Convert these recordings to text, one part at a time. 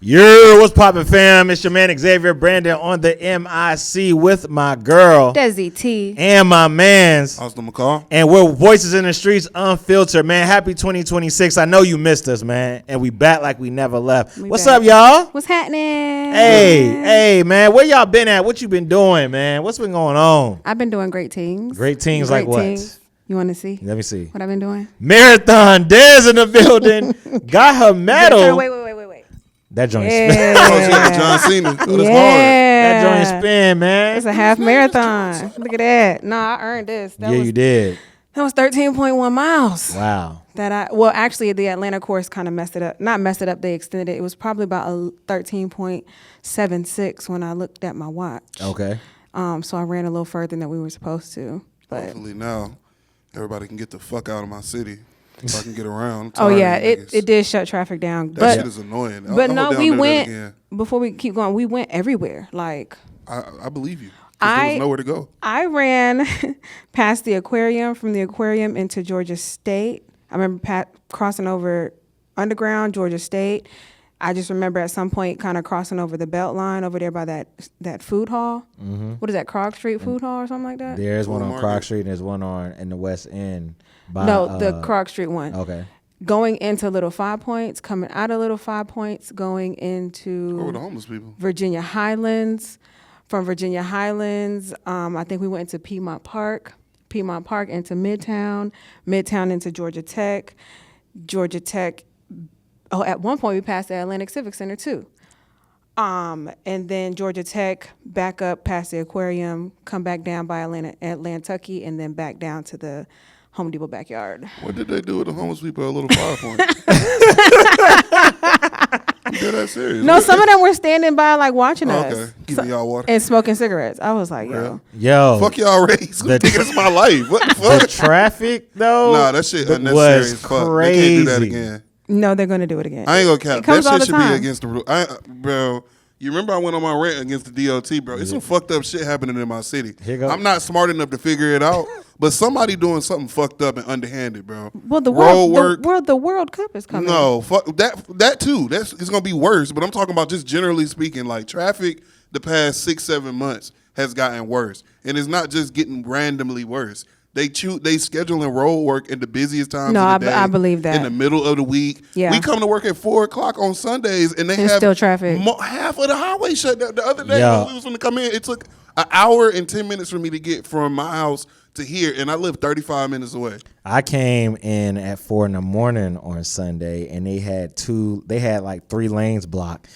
Yo, what's poppin', fam? It's your man Xavier Brandon on the MIC with my girl DesiiTee and my man's Mccall. And we're Voices in the Streets Unfiltered, man. Happy 2026. I know you missed us, man, and we back like we never left. What's up, y'all? What's happening? Hey, man. Where y'all been at? What you been doing, man? What's been going on? I've been doing great things. Great things like what? Teams. You want to see? Let me see. What I've been doing? Marathon. Des in the building. Got her medal. Wait. That joint Yeah. spin. John Cena. Oh, that's hard. That joint spin, man. It's a half marathon. Look at that. Nah, I earned this. You did. That was 13.1 miles. Wow. Actually, the Atlanta course kind of messed it up. Not messed it up, they extended it. It was probably about a 13.76 when I looked at my watch. Okay. So I ran a little further than we were supposed to. But Hopefully now everybody can get the fuck out of my city so I can get around. Oh yeah, it did shut traffic down. That shit is annoying. But no, we went before we keep going. We went everywhere. Like I believe you. There was nowhere to go. I ran past the aquarium, from the aquarium into Georgia State. I remember crossing over underground Georgia State. I just remember at some point kind of crossing over the belt line over there by that food hall. Mm-hmm. What is that, Krog Street Food Hall or something like that? There's one on Krog Street and there's one in the West End. The Krog Street one. Okay. Going into Little Five Points, coming out of Little Five Points, going into Where were the homeless people? Virginia Highlands. From Virginia Highlands, I think we went into Piedmont Park into Midtown into Georgia Tech. At one point we passed the Atlantic Civic Center too. And then Georgia Tech, back up past the aquarium, come back down by Atlantucky, and then back down to the Home Depot backyard. What did they do with the homeless people at Little 5 Points? I'm dead ass serious. No, some of them were standing by like watching us. Okay, giving y'all water. And smoking cigarettes. I was like, yo. Fuck y'all race. I'm thinking it's my life. What the fuck? The traffic, though, nah, that shit unnecessary was as fuck. crazy. They can't do that again. No, they're going to do it again. I ain't gonna cap. That shit should time. be against the rule. Bro, you remember I went on my rant against the DOT, bro. It's some fucked up shit happening in my city. I'm not smart enough to figure it out, but somebody doing something fucked up and underhanded, bro. Well, the World Cup is coming. No, fuck that too. It's gonna be worse. But I'm talking about just generally speaking, like traffic the past 6-7 months has gotten worse, and it's not just getting randomly worse. They scheduling road work in the busiest times of the day. I believe that. In the middle of the week. Yeah. We come to work at 4:00 on Sundays, and they have still traffic. Half of the highway shut down. The other day when we was going to come in, it took an hour and 10 minutes for me to get from my house to here, and I live 35 minutes away. I came in at 4 a.m. on Sunday, and they had like 3 lanes blocked.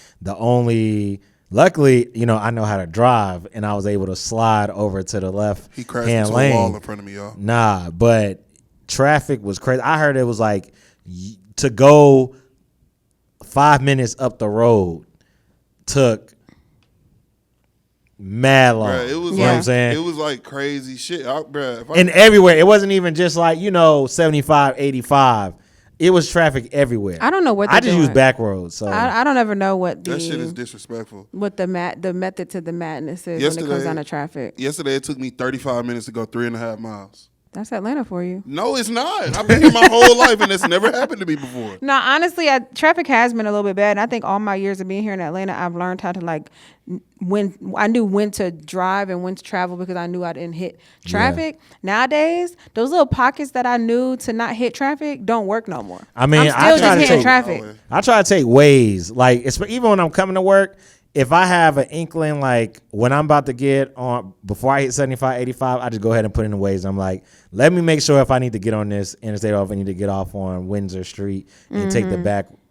Luckily, I know how to drive, and I was able to slide over to the left. He crashed hand into lane. a wall in front of me, y'all. Nah, but traffic was crazy. I heard it was like to go 5 minutes up the road took mad long. Bruh, it was you know what I'm saying? It was like crazy shit. And everywhere. It wasn't even just like, 75, 85. It was traffic everywhere. I don't know what I just use back roads. So I don't ever know what that shit is disrespectful. What the method to the madness is when it comes down to traffic. Yesterday it took me 35 minutes to go 3.5 miles. That's Atlanta for you. No, it's not. I've been here my whole life, and it's never happened to me before. No, honestly, traffic has been a little bit bad. And I think all my years of being here in Atlanta, I've learned how to when to drive and when to travel because I knew I didn't hit traffic. Yeah. Nowadays, those little pockets that I knew to not hit traffic don't work no more. I mean, I'm still just hitting traffic. I try to take Waze. Like, even when I'm coming to work, if I have an inkling, like when I'm about to get on, before I hit 75, 85, I just go ahead and put in the Waze. I'm like, let me make sure if I need to get on this interstate or if I need to get off on Windsor Street and take the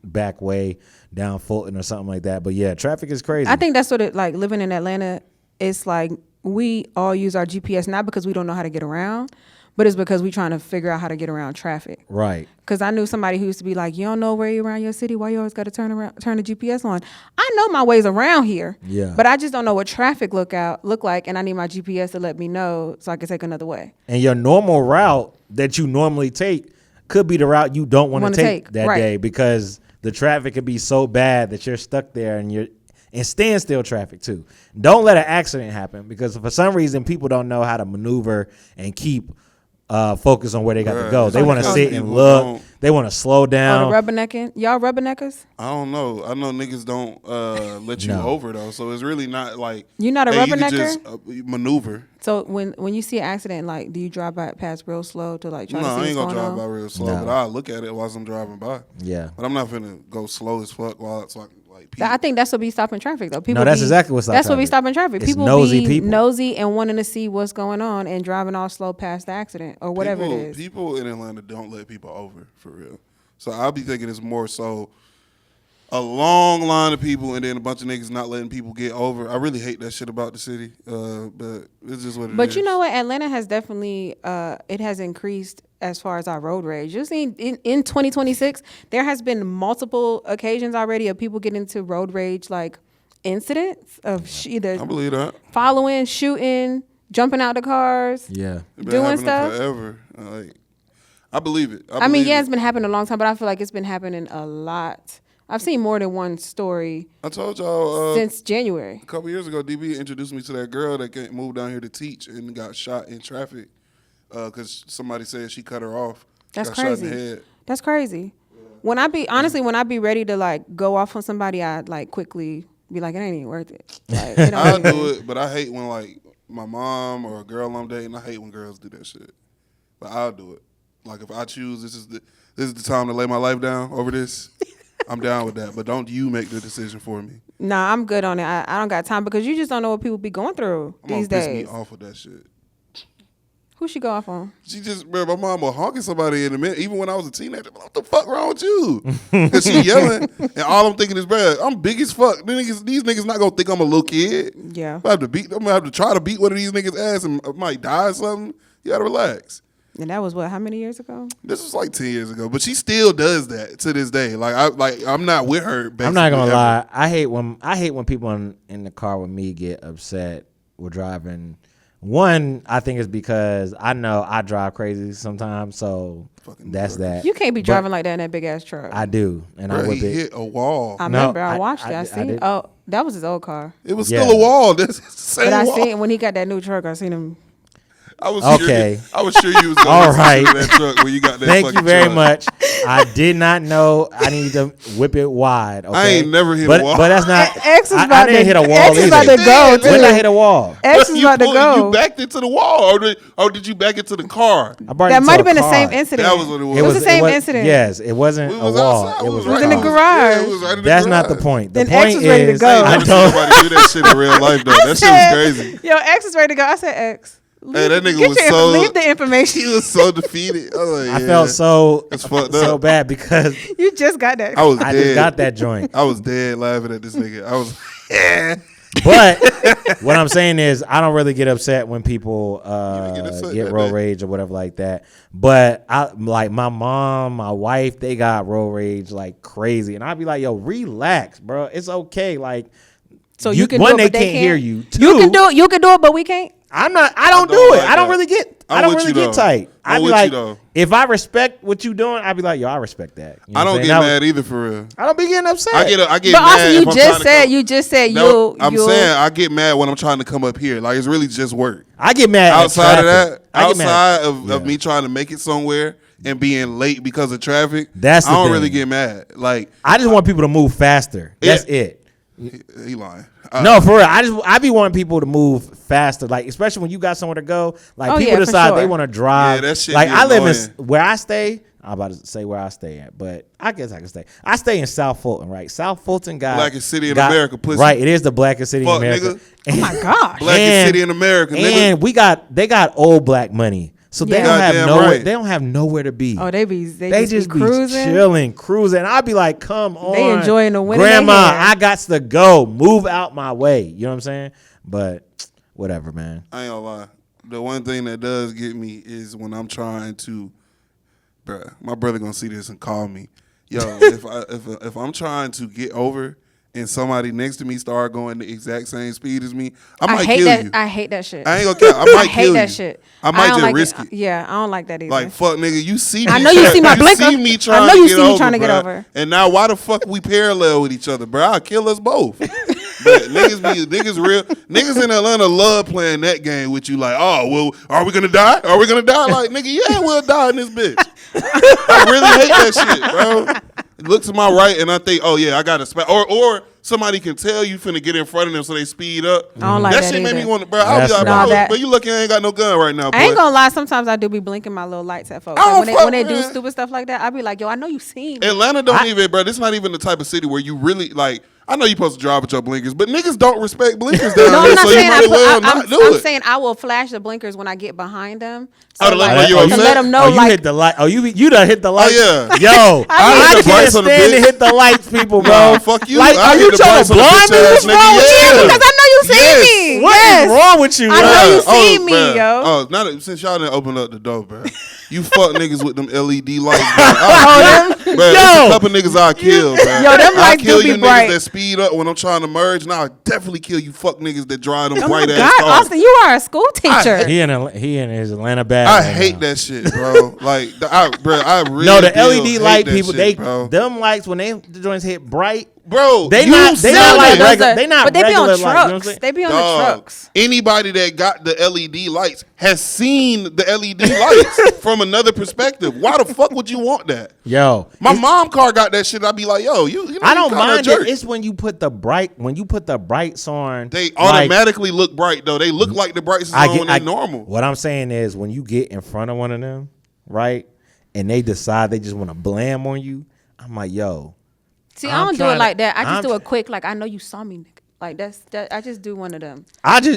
back way down Fulton or something like that. But yeah, traffic is crazy. I think that's what it like living in Atlanta. It's like we all use our GPS, not because we don't know how to get around, but it's because we're trying to figure out how to get around traffic. Right. Because I knew somebody who used to be like, you don't know where you're around your city. Why you always got to turn the GPS on? I know my ways around here. Yeah. But I just don't know what traffic look like, and I need my GPS to let me know so I can take another way. And your normal route that you normally take could be the route you don't want to take that day because the traffic could be so bad that you're stuck there and standstill traffic too. Don't let an accident happen because for some reason people don't know how to maneuver and keep focus on where they got to go. They want to sit and look. They want to slow down. Oh, the rubbernecking. Y'all rubberneckers? I don't know. I know niggas don't let you over though, so it's really not like you're not a hey, rubbernecker. You can just maneuver. So when you see an accident, like, do you drive by past real slow to like try to see I ain't what's gonna going drive on? by real slow, but I'll look at it while I'm driving by. Yeah, but I'm not finna go slow as fuck while it's like peep. I think that's what be stopping traffic though. People that's exactly what's stopping That's what be traffic. stopping traffic. It's People nosy be people. nosy and wanting to see what's going on and driving all slow past the accident or whatever it is. People in Atlanta don't let people over for real. So I'll be thinking it's more so a long line of people and then a bunch of niggas not letting people get over. I really hate that shit about the city, but it's just what it is. But you know what? Atlanta has definitely, it has increased as far as our road rage. You've seen in 2026, there has been multiple occasions already of people getting into road rage, like incidents of either I believe that. following, shooting, jumping out the cars, yeah, It's been doing happening stuff. forever. I believe it. I mean, yeah, it's been happening a long time, but I feel like it's been happening a lot. I've seen more than one story I told y'all since January. a couple years ago, DB introduced me to that girl that moved down here to teach and got shot in traffic because somebody said she cut her off. That's got crazy. Shot in the head. That's crazy. When I be ready to like go off on somebody, I like quickly be like, it ain't even worth it. Like, it don't I'll even- do it, but I hate when like my mom or a girl I'm dating. I hate when girls do that shit. But I'll do it. Like if I choose this is the time to lay my life down over this, I'm down with that. But don't you make the decision for me. Nah, I'm good on it. I don't got time because you just don't know what people be going through I'm gonna these piss days. me off with that shit. Who she go off on? She just, bro, my mom was honking somebody in a minute. Even when I was a teenager, what the fuck wrong with you? Because she yelling, and all I'm thinking is, bro, I'm big as fuck. These niggas not gonna think I'm a little kid. Yeah. I'm gonna have to try to beat one of these niggas' ass and I might die or something. You gotta relax. And that was what? How many years ago? This was like 10 years ago, but she still does that to this day. I'm not with her. I'm not gonna basically, lie. ever. I hate when people in the car with me get upset. We're driving. One, I think it's because I know I drive crazy sometimes, so Fucking that's nervous. that. You can't be But driving like that in that big ass truck. I do, and I Bro, whip he it. hit a wall. I No, remember. I I- watched it. I I did- I seen it. did. Oh, that was his old car. It was Yeah. still a wall. That's the same But I wall. seen when he got that new truck. I seen him. I was Okay. Sure, I was sure you was going All to right. that truck when you got that Thank you fucking very truck. much. I did not know I need to whip it wide. Okay? I ain't never hit a but, wall. But that's not. X is I about didn't to hit a wall X is either. about to go. When When did I too. hit a wall? X is about to go. You backed into the wall, or did you back into the car? I brought it That to might a have been the car. same incident. That was what it was. It was the same incident. Yes, it wasn't We a was wall. outside. It We was right in the outside. garage. Yeah, it was right in the That's garage. not the point. The Then X point was ready to is, go. I I ain't never don't. seen nobody do that shit in real life though. That shit was crazy. Yo, X is ready to go. I said X. Hey, that nigga Get was your so leave the information. He was so defeated. I was like, I yeah, felt so That's fucked so up. bad because You just got that. I was I dead. just got that joint. I was dead laughing at this nigga. I was yeah. But what I'm saying is, I don't really get upset when people get upset get that road day. rage or whatever like that. But I like my mom, my wife, they got road rage like crazy, and I'd be like, "Yo, relax, bro. It's okay." Like, So you can one, do it, they but they can't hear can't? you. Two, You can do it. You can do it, but we can't. I'm not. I don't do don't it. like I don't that. really get. I'm I don't with really you, get though. tight. I'm I'd be with like, you, though. if I respect what you doing, I'd be like, yo, I respect that. You know I what don't I'm get saying? mad either for real. I don't be getting upset. I get But mad. also, if you I'm trying just to said come- you. I'm saying I get mad when I'm trying to come up here. Like it's really just work. I get mad at Outside of traffic. that, I get mad. outside of Yeah. me trying to make it somewhere and being late because of traffic, That's the I don't thing. really get mad. Like I just want people to move faster. That's it. he lying. No, for real. I be wanting people to move faster, like especially when you got somewhere to go. Like Oh, people yeah, for decide they sure. want to drive. Yeah, that shit like get I live annoying. in where I stay. I'm about to say where I stay at, but I guess I can stay. I stay in South Fulton, right? South Fulton got Blackest city in America, pussy. Right, it is the blackest city Fuck, in America. nigga. Oh my gosh. Blackest city in America, nigga. And they got old black money, so they Yeah. don't have Goddamn nowhere. right. They don't have nowhere to be. Oh, they just be be cruising. chilling, cruising. I'd be like, come on. They enjoying the wind in their Grandma, hair. I got to go. Move out my way. You know what I'm saying? But whatever, man. I ain't gonna lie. The one thing that does get me is when I'm trying to, bruh, my brother gonna see this and call me. Yo, if I'm trying to get over and somebody next to me start going the exact same speed as me, I might hate kill that. you. I hate that shit. I ain't gonna care. I might I hate kill that you. shit. I might don't just like risk it. Yeah, I don't like that either. Like fuck, nigga, you see me. I know you see my blinker. See me trying I know you to get see me over, trying to get bruh. over. And now why the fuck we parallel with each other, bro? I'll kill us both. But niggas in Atlanta love playing that game with you. Like, oh well, are we gonna die? Are we gonna die? Like, nigga, yeah, we'll die in this bitch. I really hate that shit, bro. Look to my right and I think, oh yeah, I got to spot. Or somebody can tell you finna get in front of them so they speed up. I don't like that shit made either. me want to, bro. I'll be like, bro, you lucky I ain't got no gun right now, boy. I ain't gonna lie. Sometimes I do be blinking my little lights at folks. Oh, Like when they do stupid stuff like that, I be like, yo, I know you seen me. Atlanta don't even, bro. This not even the type of city where you really like. I know you supposed to drive with your blinkers, but niggas don't respect blinkers down No, there, I'm not so you saying might as well not do I'm it. saying I will flash the blinkers when I get behind them. Oh, to let to let them know, you hit the light. Oh, you done hit the light. Oh, yeah. Yo, I hit the can't lights on the stand to bitch. hit the lights, people, bro. Nah, fuck you. Like, I are you hit the trying lights to on the blind me? bitch What's ass nigga. wrong with Yeah. you? because I know you seen me. What is wrong with you? I know bro? you seen me, bruh. yo. Oh, now that, since y'all didn't open up the door, bro. You fuck niggas with them LED lights, bro. There's a couple niggas I kill, bro. Yo, them I lights kill do you be bright. niggas that speed up when I'm trying to merge. Now I definitely kill you fuck niggas that drive them Oh my bright ass God, cars. Austin, you are a school teacher. He in his Atlanta bag. I right hate now. that shit, bro. Like, I really No, the do LED hate light that people, shit, bro. them lights when the joints hit bright, Bro, they you not seen like it. regular. They not but they be regular on lights, you know what I'm trucks. saying? They be on Dog, the trucks. anybody that got the LED lights has seen the LED lights from another perspective. Why the fuck would you want that? Yo, My mom car got that shit. I'd be like, yo, you know, I don't you kinda mind jerk. it. It's when you put the brights on. They like, automatically look bright though. They look like the brights is on when they're normal. What I'm saying is when you get in front of one of them, right, and they decide they just want to blam on you, I'm like, yo. See, I don't do it like that. I just do it quick. Like, I know you saw me, nigga. Like, that. I just do one of them.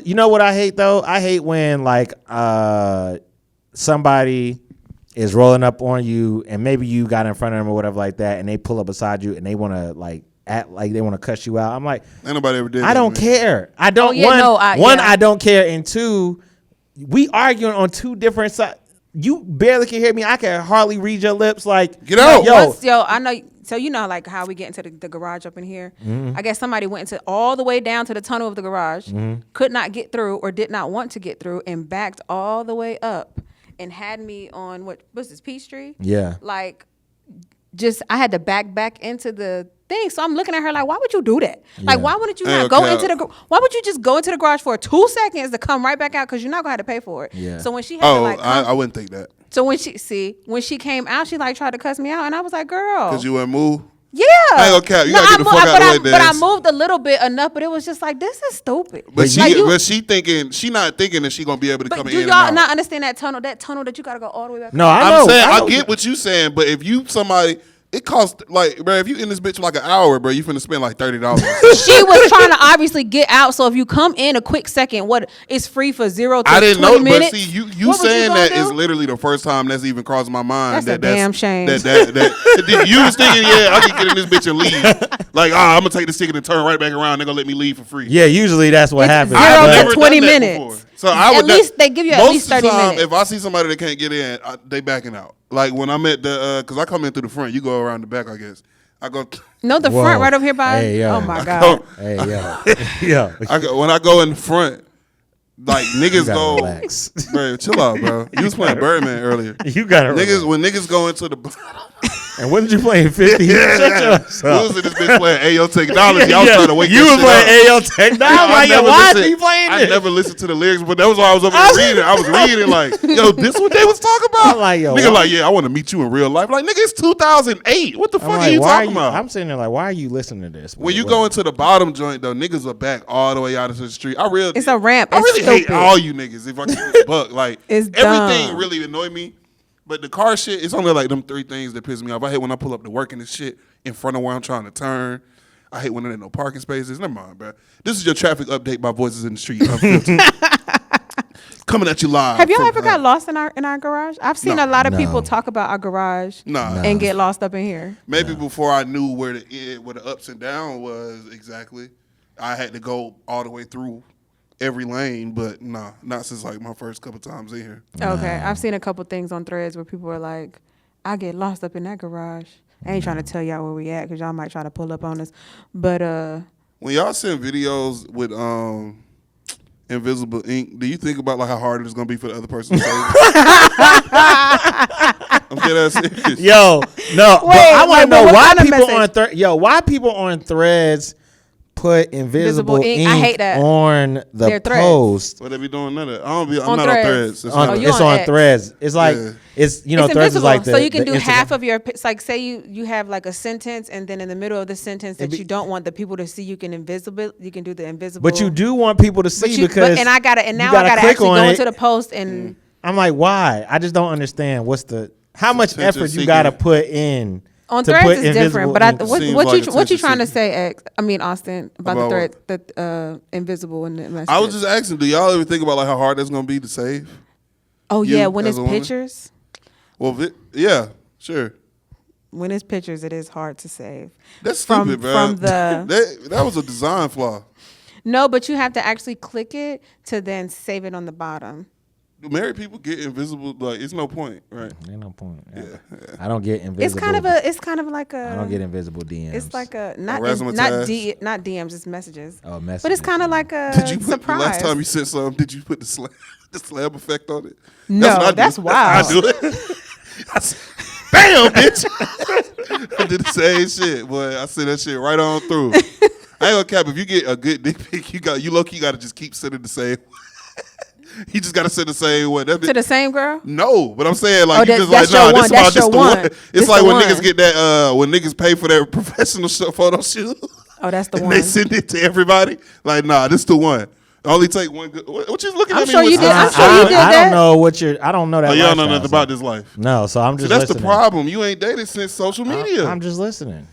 You know what I hate though? I hate when like somebody is rolling up on you and maybe you got in front of them or whatever like that, and they pull up beside you and they want to like act like they want to cuss you out. I'm like, Ain't nobody ever did I that, don't man. care. I don't. I don't care, and two, we arguing on two different sides. You barely can hear me. I can hardly read your lips. Like, Get out. Yo, I know. So you know, like how we get into the garage up in here. I guess somebody went into all the way down to the tunnel of the garage, could not get through or did not want to get through, and backed all the way up and had me on what was this, Peachtree? Yeah. Like, just I had to back into the thing. So I'm looking at her like, why would you do that? Like, why wouldn't you not go into the? Why would you just go into the garage for 2 seconds to come right back out? Because you're not gonna have to pay for it. Yeah. So when she had to like, I wouldn't think that. so when she came out, she like tried to cuss me out, and I was like, girl, Cause you wouldn't move. yeah. I ain't gonna cap. You gotta get the fuck out of the way, But I Dez. moved a little bit enough, but it was just like, this is stupid. But Like, she not thinking that she gonna be able to but come do in and y'all out. not understand that tunnel that you gotta go all the way back? No, up? I know. I'm saying I know. I get what you saying, but if you somebody, it costs like, bro, if you in this bitch for like an hour, bro, you finna spend like $30. She was trying to obviously get out. So if you come in a quick second, what it's free for 0 to I didn't 20 know, minutes. but see, you What was saying gonna that do? is literally the first time that's even crossed my mind. That's a damn shame. That you was thinking, yeah, I can get in this bitch and leave. Like, I'm gonna take this ticket and turn right back around. They're gonna let me leave for free. Yeah, usually that's what It's happens. 0 I've to never 20 done that minutes. before. So I would At least they give you at most least of 30 the time, minutes. If I see somebody that can't get in, they backing out. Like when I'm at the, cause I come in through the front, you go around the back, I guess. I go. No, the Whoa. front right over here by. Hey, yo. Oh my god. Hey, yo. When I go in the front, like niggas gotta go, relax. bro, chill out, bro. You was playing Birdman earlier. You got it. When niggas go into the And when did you play in 50? Shut your ass we up. was in this bitch playing Ayo Technology. I was trying to wake You that was shit playing up. AO Tech. Now I'm like, yo, why is he playing I this? never listened to the lyrics, but that was why I was over there reading. I was reading like, yo, this what they was talking about? I'm like, yo, nigga, why? like, yeah, I want to meet you in real life. Like, nigga, it's 2008. What the fuck are you talking about? I'm sitting there like, why are you listening to this? When you go into the bottom joint, though, niggas are back all the way out into the street. It's a ramp. I It's really hate stupid. all you niggas. If I keep it a buck, like It's everything dumb. really annoy me. But the car shit, it's only like them 3 things that piss me off. I hate when I pull up to work and this shit in front of where I'm trying to turn. I hate when there ain't no parking spaces. Never mind, bro. This is your traffic update by Voices in the Street Unfiltered. Coming at you live. Have y'all from, ever got lost in our garage? I've seen No. a lot of No. people talk about our garage Nah. and get lost up in here. Maybe before I knew where the ups and downs was exactly, I had to go all the way through every lane, but nah, not since like my first couple times in here. Okay, I've seen a couple things on threads where people are like, I get lost up in that garage. I ain't trying to tell y'all where we at because y'all might try to pull up on us. But When y'all send videos with invisible ink, do you think about like how hard it's gonna be for the other person to save it? I'm dead serious. Yo, no, but Wait, I want to like, know what why kind of people message? why people on threads put invisible ink I hate that. on the Their threads. post. What they be doing none of that? I'm On not on Threads. Threads. It's Oh, not- you It's on on X. Threads. It's like Yeah. it's It's Threads is invisible, like the so you can the do Instagram. half of your. It's like say you have like a sentence, and then in the middle of the sentence that you don't want the people to see, you can do the invisible. But you do want people to see because and I gotta you gotta click actually on go it. into the post and I'm like, why? I just don't understand how much Attention effort you seeking. gotta put in. on to Threads put is invisible different. But ink. Seems what like you trying to attention say, Austin, about About the invisible and the messages? I was just asking, do y'all ever think about like how hard that's gonna be to save? Oh you yeah, when as it's a woman? pictures. Well, yeah, sure. When it's pictures, it is hard to save. That's From- stupid, bro. from the- that was a design flaw. No, but you have to actually click it to then save it on the bottom. Do married people get invisible? Like, it's no point, right? Ain't no point. I don't get invisible. It's kind of like a. I don't get invisible DMs. It's like a razzmatazz? not DMs, it's messages. Oh, messages. But it's kind of like a Did you put surprise. the last time you sent something? Did you put the slam effect on it? No, what I do. that's wild. I do it. Bam, bitch! I did the same shit, boy. I sent that shit right on through. I ain't gonna cap. If you get a good dick pic, you low-key got to just keep sending the same. You just got to send the same one. To the same girl? No, but I'm saying like Oh, you just that's like your nah, one. this about That's just your the one. one. This It's like the when one. niggas get that when niggas pay for their professional photo shoot. Oh, that's the and one. they send it to everybody. Like, nah, this the one. Only take one good. What you looking I'm at me sure with? you did. I'm I- sure you did I that. don't know what you're. I don't know that. Oh, you don't know lifestyle, nothing so- about this life. No, so I'm See, just. that's listening. the problem. You ain't dated since social media. I'm just listening.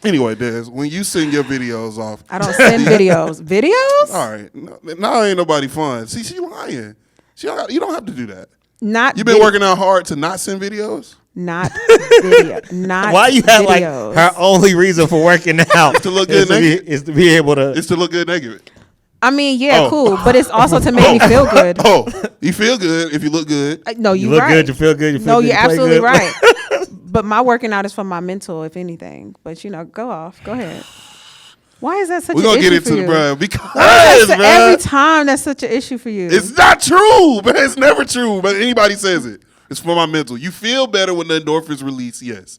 Anyway, Des, when you send your videos off, I don't send videos. Videos? all right, now ain't nobody fun. See, she lying. You don't have to do that. Not. You been working out hard to not send videos. Not video. Not. Why you had like videos. her only reason for working out To look good naked. is to be able to. It's to look good naked. I mean, yeah, Oh. cool, but it's also to make me feel good. Oh, you feel good if you look good. No, You you look right. good. You feel good. You feel No, good. you're you play absolutely good. right. But my working out is for my mental, if anything. But go off. Go ahead. Why is that such We're an gonna issue get into for the you? bro because That's man, every time that's such an issue for you. it's not true, but it's never true. But anybody says it, it's for my mental. You feel better when the endorphins release, yes.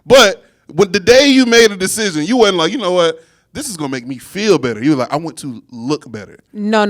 But when the day you made a decision, you wasn't like, you know what, this is gonna make me feel better. You were like, I want to look better. No.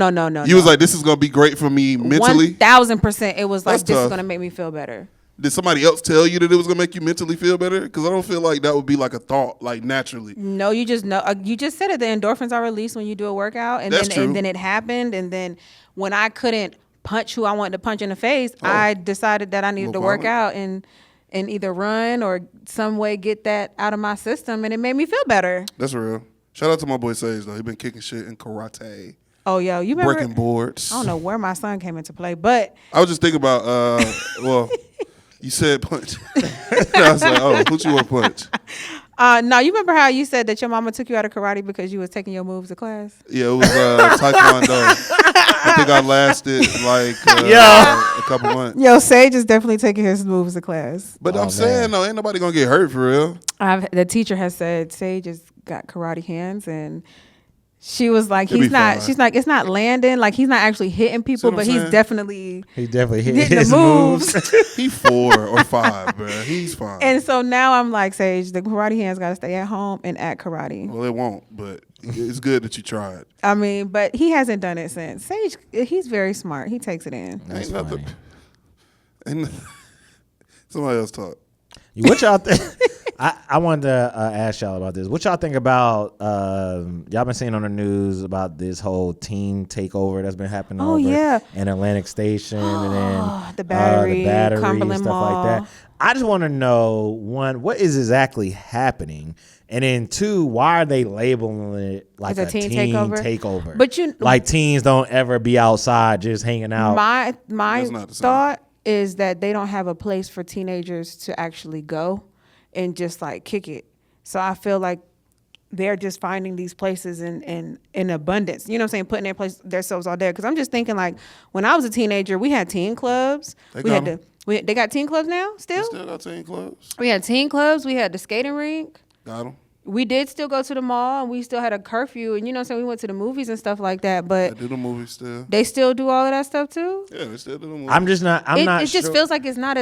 You was like, this is gonna be great for me mentally. 1,000%. It was like, That's this is tough. gonna make me feel better. Did somebody else tell you that it was gonna make you mentally feel better? Because I don't feel like that would be like a thought, like naturally. No, you just know. You just said it. The endorphins are released when you do a workout, and That's true. and then it happened. And then when I couldn't punch who I wanted to punch in the face, I decided that I needed to work violent. out and either run or some way get that out of my system, and it made me feel better. That's real. Shout out to my boy Sage though. He been kicking shit in karate, Oh, yo, you remember? breaking boards. I don't know where my son came into play, but I was just thinking about, well, you said punch. I was like, oh, who you want to punch? no, you remember how you said that your mama took you out of karate because you was taking your moves to class? Yeah, it was Taekwondo. I think I lasted like a couple months. Yo, Sage is definitely taking his moves to class. But Oh, I'm saying, though, ain't nobody going to get hurt for real. The teacher has said Sage has got karate hands, and she was like, He'll be he's not. fine. She's like, it's not landing. Like he's not actually hitting people, what but I'm he's saying? definitely He definitely hit hitting his the moves. moves. He 4 or 5, bro. He's fine. And so now I'm like, Sage, the karate hands got to stay at home and at karate. Well, it won't, but it's good that you tried. I mean, but he hasn't done it since. Sage, he's very smart. He takes it in. That's Ain't nothing. funny. Ain't somebody else talk. What y'all think? I wanted to ask y'all about this. What y'all think about y'all been seeing on the news about this whole teen takeover that's been happening Oh, over yeah. in Atlantic Station and then The Battery, and Cumberland stuff Mall. like that. I just want to know, one, what is exactly happening? And then two, why are they labeling it like As a teen takeover? But like teens don't ever be outside just hanging out. My That's not the same. thought is that they don't have a place for teenagers to actually go and just like kick it. So I feel like they're just finding these places in abundance. You know what I'm saying? Putting themselves all there. Because I'm just thinking like when I was a teenager, we had teen clubs. They got teen clubs now still? Still got 10 clubs. We had teen clubs. We had the skating rink. Got them. We did still go to the mall, and we still had a curfew, and you know what I'm saying? We went to the movies and stuff like that, I but do the movies still. they still do all of that stuff too? Yeah, they still do the movies. I'm just not. I'm not. It just sure. feels like it's not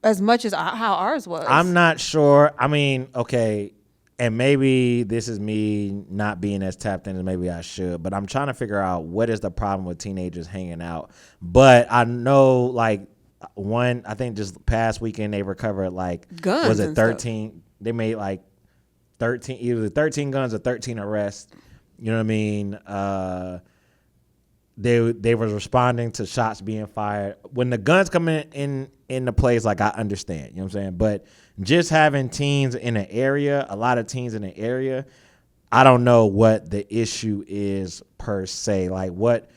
as much as how ours was. I'm not sure. I mean, okay, and maybe this is me not being as tapped in as maybe I should, but I'm trying to figure out what is the problem with teenagers hanging out. But I know, like, I think just past weekend they recovered, like, guns. Was it 13? They made like 13, either 13 guns or 13 arrests. You know what I mean? They was responding to shots being fired. When the guns come in the place, like, I understand, you know what I'm saying? But just having teens in an area, a lot of teens in an area, I don't know what the issue is per se. Like, what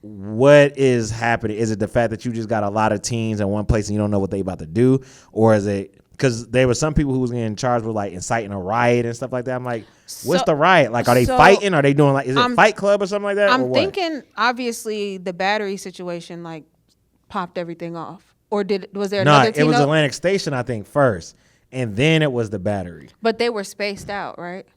is happening? Is it the fact that you just got a lot of teens in one place and you don't know what they about to do? Or is it because there were some people who was getting charged with, like, inciting a riot and stuff like that? I'm like, what's the riot? Like, are they fighting? Are they doing, like, is it Fight Club or something like that? I'm thinking, obviously, the battery situation, like, popped everything off. Or was there another teen? No, it was Atlantic Station, I think, first. And then it was the battery. But they were spaced out, right?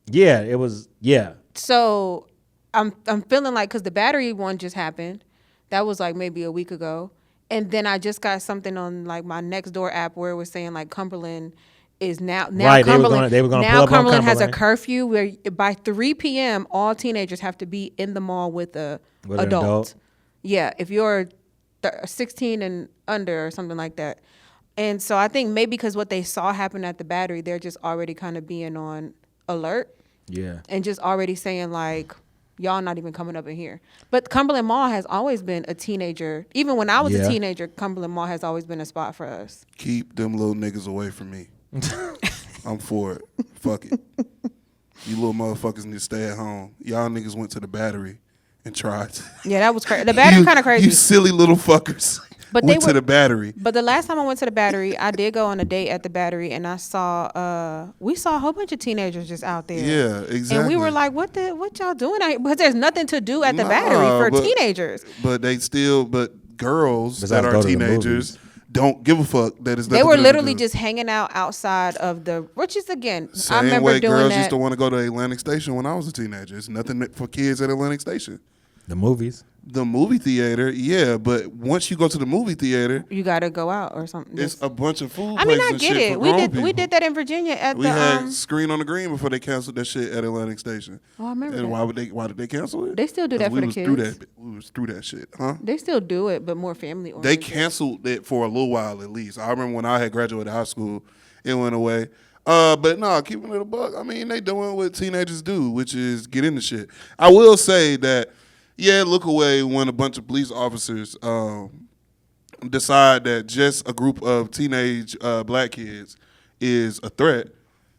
Yeah, it was, yeah. So I'm feeling like, because the battery one just happened. That was like maybe a week ago. And then I just got something on like my Nextdoor app where it was saying like Cumberland is now right, Cumberland, they were gonna now pull up Cumberland on has a curfew where by 3 p.m. all teenagers have to be in the mall with a adult. Yeah, if you're 16 and under or something like that. And so I think maybe because what they saw happen at the battery, they're just already kind of being on alert. Yeah. And just already saying like, y'all not even coming up in here. But Cumberland Mall has always been a teenager. Even when I was a teenager, Cumberland Mall has always been a spot for us. Keep them little niggas away from me. I'm for it. Fuck it. You little motherfuckers need to stay at home. Y'all niggas went to the battery and tried. Yeah, that was crazy. The battery kind of crazy. You silly little fuckers. But went to the battery. But the last time I went to the battery, I did go on a date at the battery, and I saw we saw a whole bunch of teenagers just out there. Yeah, exactly. And we were like, what y'all doing out here? Because there's nothing to do at the battery for teenagers. But girls that are teenagers don't give a fuck that is. They were literally just hanging out outside of which is again, same I remember way doing girls that. used to want to go to Atlantic Station when I was a teenager. It's nothing for kids at Atlantic Station. The movies. The movie theater, yeah, but once you go to the movie theater, you got to go out or something. It's a bunch of food. I mean, I get get it. We did that in Virginia we had Screen on the Green before they canceled that shit at Atlantic Station. Oh, I remember. And that. why did they cancel it? They still do that for the kids. We was through that shit, huh? They still do it, but more family oriented. They canceled it for a little while at least. I remember when I had graduated high school, it went away. But no, keeping it a buck. I mean, they doing what teenagers do, which is get into shit. I will say that. Yeah, look away when a bunch of police officers decide that just a group of teenage black kids is a threat.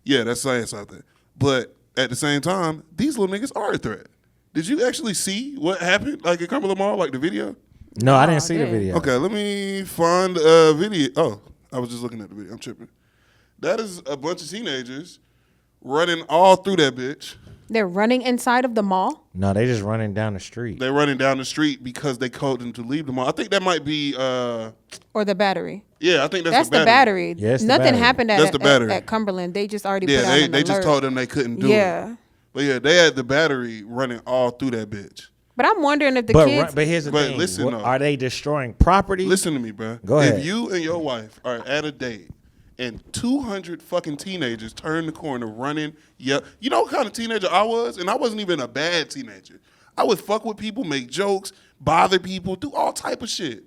Yeah, that's saying something. But at the same time, these little niggas are a threat. Did you actually see what happened, like at Cumberland Mall, like the video? No, I didn't see the video. Okay, let me find a video. Oh, I was just looking at the video. I'm tripping. That is a bunch of teenagers running all through that bitch. They're running inside of the mall? No, they just running down the street. They're running down the street because they told them to leave the mall. I think that might be... or the battery. Yeah, I think that's the battery. Yes, nothing happened at Cumberland. They just already put out an they alert. just told them they couldn't do it. But yeah, they had the battery running all through that bitch. But I'm wondering if the kids... But here's the thing. Listen, are they destroying property? Listen to me, bro. Go ahead. If you and your wife are at a date and 200 fucking teenagers turn the corner running, you know what kind of teenager I was? And I wasn't even a bad teenager. I would fuck with people, make jokes, bother people, do all type of shit.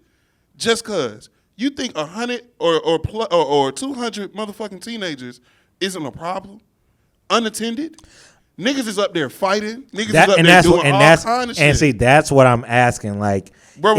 Just cause. You think 100 or 200 motherfucking teenagers isn't a problem? Unattended? Niggas is up there fighting. Niggas is up there doing all kind of shit. And see, that's what I'm asking. Like, bro,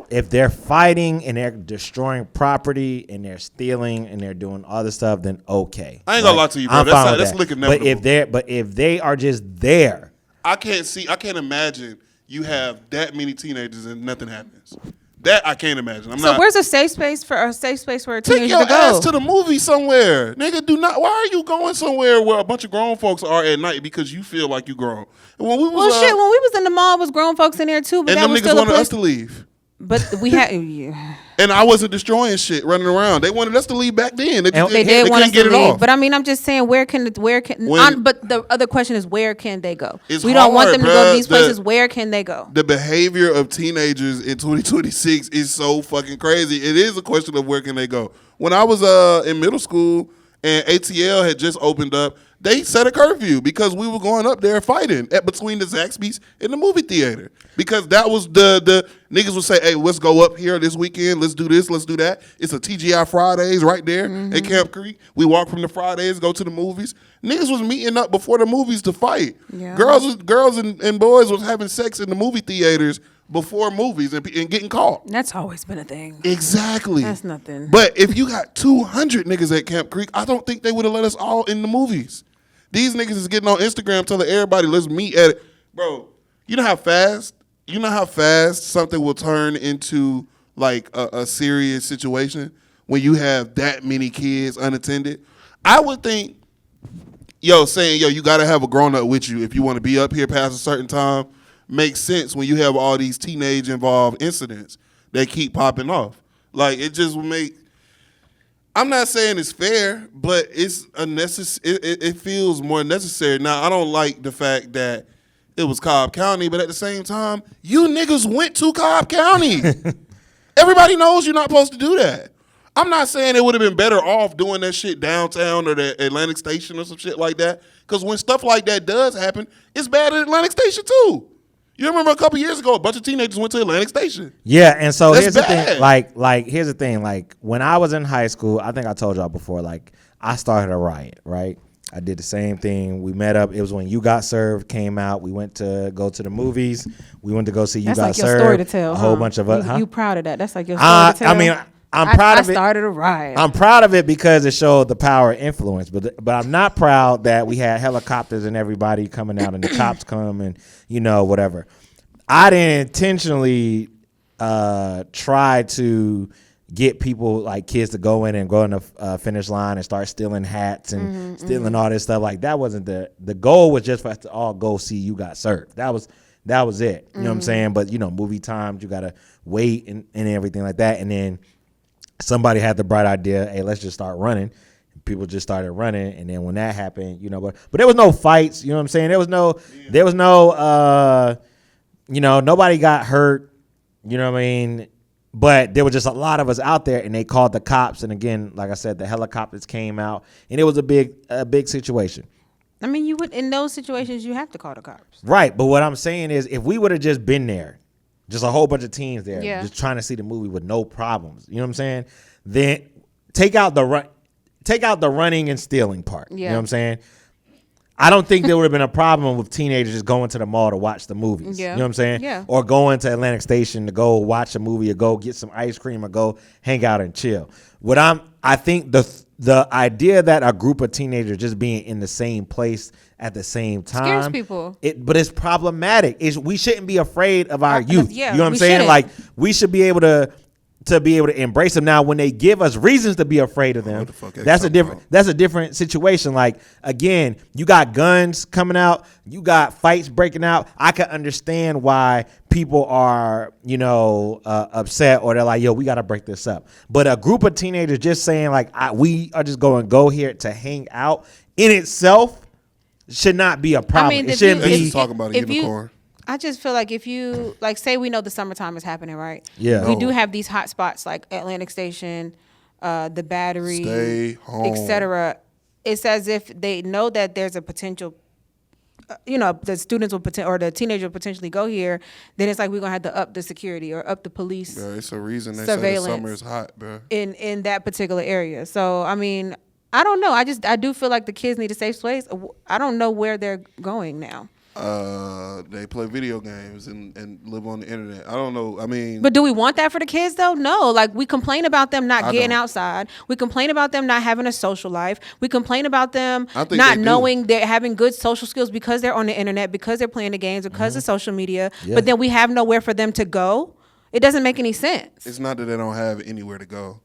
if they're fighting and they're destroying property and they're stealing and they're doing other stuff, then okay. I ain't gonna lie to you, bro. That's looking inevitable. But if they are just there, I can't imagine you have that many teenagers and nothing happens. That I can't imagine. Where's a safe space for a teenager to go? Take your ass to the movie somewhere, nigga. Why are you going somewhere where a bunch of grown folks are at night because you feel like you grown? When we was in the mall, was grown folks in there too. But and that them was niggas still wanted us to leave. But we had, and I wasn't destroying shit running around. They wanted us to leave back then. They did want us to leave. Off. But I mean, I'm just saying, but the other question is, where can they go? We don't want them to go to these places. Where can they go? The behavior of teenagers in 2026 is so fucking crazy. It is a question of where can they go. When I was in middle school and ATL had just opened up, they set a curfew because we were going up there fighting between the Zaxby's and the movie theater. Because that was the niggas would say, hey, let's go up here this weekend. Let's do this. Let's do that. It's a TGI Fridays right there at Camp Creek. We walk from the Fridays, go to the movies. Niggas was meeting up before the movies to fight. Yeah. Girls and boys was having sex in the movie theaters before movies and getting caught. That's always been a thing. Exactly. That's nothing. But if you got 200 niggas at Camp Creek, I don't think they would have let us all in the movies. These niggas is getting on Instagram telling everybody, let's meet at it. Bro, you know how fast something will turn into like a serious situation when you have that many kids unattended? I would think, saying, you got to have a grown-up with you if you want to be up here past a certain time makes sense when you have all these teenage-involved incidents that keep popping off. Like, it just will make... I'm not saying it's fair, but it's it feels more necessary. Now, I don't like the fact that it was Cobb County, but at the same time, you niggas went to Cobb County. Everybody knows you're not supposed to do that. I'm not saying it would have been better off doing that shit downtown or the Atlantic Station or some shit like that, because when stuff like that does happen, it's bad at Atlantic Station too. You remember a couple years ago, a bunch of teenagers went to Atlantic Station. Yeah, and so That's here's bad. the thing. Like here's the thing. Like when I was in high school, I think I told y'all before. Like I started a riot. Right. I did the same thing. We met up. It was when You Got Served came out. We went to go to the movies. We went to go see You That's Got like your Served. story to tell. A whole bunch of us. You proud of that? That's like your story to tell. I mean, I'm proud of it. I started a riot. I'm proud of it because it showed the power and influence. But I'm not proud that we had helicopters and everybody coming out and the cops come and whatever. I didn't intentionally try to get people like kids to go in and go in the finish line and start stealing hats and stealing all this stuff. Like that wasn't the goal. Was just for us to all go see You Got Served. That was it. You know what I'm saying? But movie times, you gotta wait and everything like that. And then somebody had the bright idea, hey, let's just start running. People just started running, and then when that happened, but there was no fights. You know what I'm saying? There was no nobody got hurt. You know what I mean? But there was just a lot of us out there, and they called the cops. And again, like I said, the helicopters came out, and it was a big situation. I mean, you would in those situations you have to call the cops, right? But what I'm saying is, if we would have just been there, just a whole bunch of teens there, yeah, just trying to see the movie with no problems, you know what I'm saying? Then take out the running and stealing part. Yeah. You know what I'm saying? I don't think there would have been a problem with teenagers just going to the mall to watch the movies. Yeah. You know what I'm saying? Yeah. Or going to Atlantic Station to go watch a movie or go get some ice cream or go hang out and chill. I think the idea that a group of teenagers just being in the same place at the same time scares people. But it's problematic. We shouldn't be afraid of our youth. Yeah, you know what I'm saying? Shouldn't. Like we should be able to embrace them. Now, when they give us reasons to be afraid of them, that's a different situation. Like again, you got guns coming out, you got fights breaking out. I can understand why people are, upset, or they're like, yo, we got to break this up. But a group of teenagers just saying like, we are just going to go here to hang out in itself should not be a problem. I mean, it shouldn't be. Talking about a unicorn. I just feel like if you say we know the summertime is happening, right? Yeah. We do have these hot spots like Atlantic Station, the Battery, Stay home, etc. It's as if they know that there's a potential, the students or the teenager will potentially go here. Then it's like we're gonna have to up the security or up the police. Bro, it's a reason they say the summer is hot, bro. In that particular area. So I mean, I don't know. I do feel like the kids need a safe space. I don't know where they're going now. They play video games and live on the internet. I don't know. I mean, but do we want that for the kids though? No. Like we complain about them not getting outside. We complain about them not having a social life. We complain about them not knowing they're having good social skills because they're on the internet, because they're playing the games, because of social media. Yeah. But then we have nowhere for them to go. It doesn't make any sense. It's not that they don't have anywhere to go.